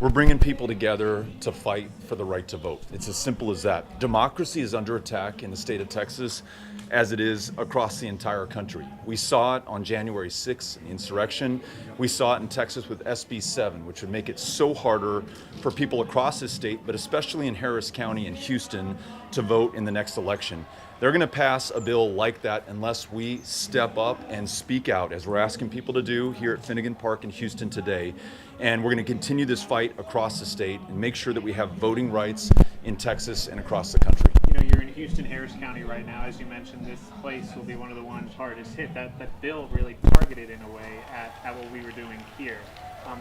We're bringing people together to fight for the right to vote. It's as simple as that. Democracy is under attack in the state of Texas as it is across the entire country. We saw it on January 6th, the insurrection. We saw it in Texas with SB 7, which would make it so harder for people across the state, but especially in Harris County and Houston, to vote in the next election. They're going to pass a bill like that unless we step up and speak out, as we're asking people to do here at Finnegan Park in Houston today. And we're going to continue this fight across the state and make sure that we have voting rights in Texas and across the country. You know, you're in Houston, Harris County right now. As you mentioned, this place will be one of the ones hardest hit. That bill really targeted, in a way, at what we were doing here.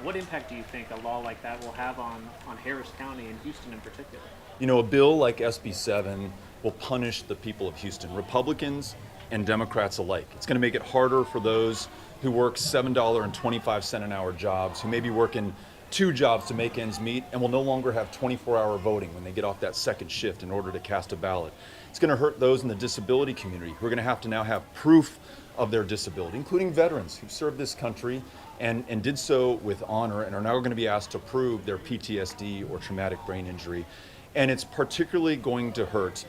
What impact do you think a law like that will have on Harris County and Houston in particular? You know, a bill like SB 7 will punish the people of Houston, Republicans and Democrats alike. It's going to make it harder for those who work $7.25 an hour jobs, who may be working 2 jobs to make ends meet, and will no longer have 24-hour voting when they get off that second shift in order to cast a ballot. It's going to hurt those in the disability community who are going to have to now have proof of their disability, including veterans who served this country and did so with honor and are now going to be asked to prove their PTSD or traumatic brain injury. And it's particularly going to hurt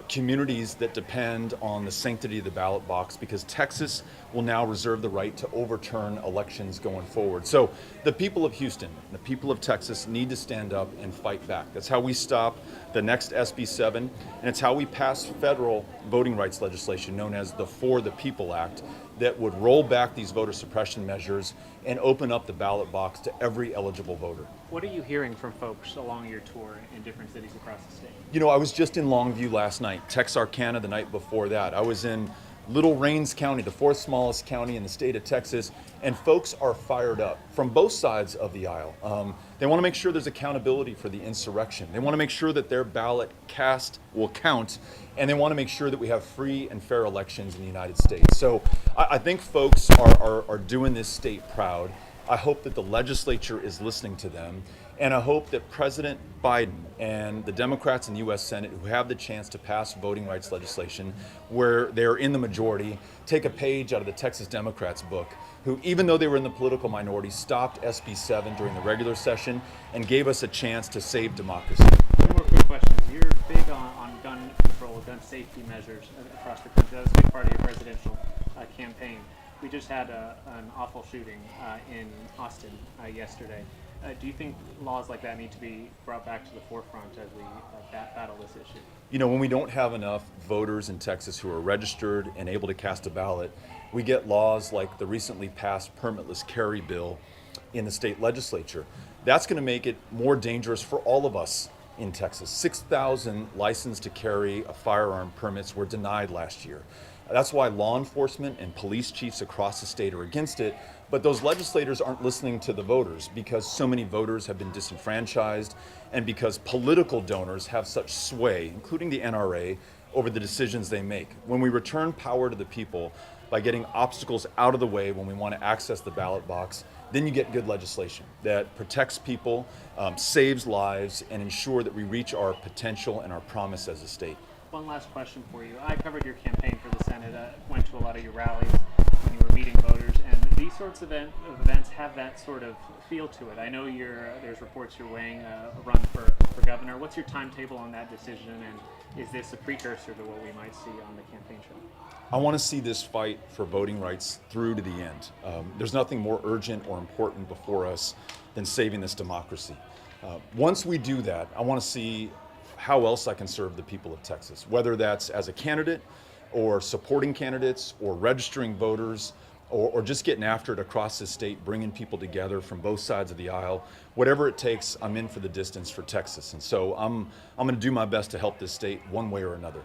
communities that depend on the sanctity of the ballot box, because Texas will now reserve the right to overturn elections going forward. So the people of Houston, the people of Texas need to stand up and fight back. That's how we stop the next SB 7, and it's how we pass federal voting rights legislation known as the For the People Act that would roll back these voter suppression measures and open up the ballot box to every eligible voter. What are you hearing from folks along your tour in different cities across the state? You know, I was just in Longview last night, Texarkana the night before that. I was in Little Rains County, the 4th smallest county in the state of Texas, and folks are fired up from both sides of the aisle. They want to make sure there's accountability for the insurrection. They want to make sure that their ballot cast will count, and they want to make sure that we have free and fair elections in the United States. So I think folks are doing this state proud. I hope that the legislature is listening to them, and I hope that President Biden and the Democrats in the U.S. Senate, who have the chance to pass voting rights legislation where they're in the majority, take a page out of the Texas Democrats' book, who, even though they were in the political minority, stopped SB 7 during the regular session and gave us a chance to save democracy. One more quick question. You're big on gun control, gun safety measures across the country. That was a big part of your presidential campaign. We just had an awful shooting in Austin yesterday. Do you think laws like that need to be brought back to the forefront as we battle this issue? You know, when we don't have enough voters in Texas who are registered and able to cast a ballot, we get laws like the recently passed permitless carry bill in the state legislature. That's going to make it more dangerous for all of us in Texas. 6,000 licensed to carry a firearm permits were denied last year. That's why law enforcement and police chiefs across the state are against it, but those legislators aren't listening to the voters because so many voters have been disenfranchised and because political donors have such sway, including the NRA, over the decisions they make. When we return power to the people by getting obstacles out of the way when we want to access the ballot box, then you get good legislation that protects people, saves lives, and ensure that we reach our potential and our promise as a state. One last question for you. I covered your campaign for the Senate, went to a lot of your rallies when you were meeting voters, and these sorts of events have that sort of feel to it. I know there's reports you're weighing a run for governor. What's your timetable on that decision, and is this a precursor to what we might see on the campaign trail? I want to see this fight for voting rights through to the end. There's nothing more urgent or important before us than saving this democracy. Once we do that, I want to see how else I can serve the people of Texas, whether that's as a candidate or supporting candidates or registering voters or just getting after it across the state, bringing people together from both sides of the aisle. Whatever it takes, I'm in for the distance for Texas. And so I'm going to do my best to help this state one way or another.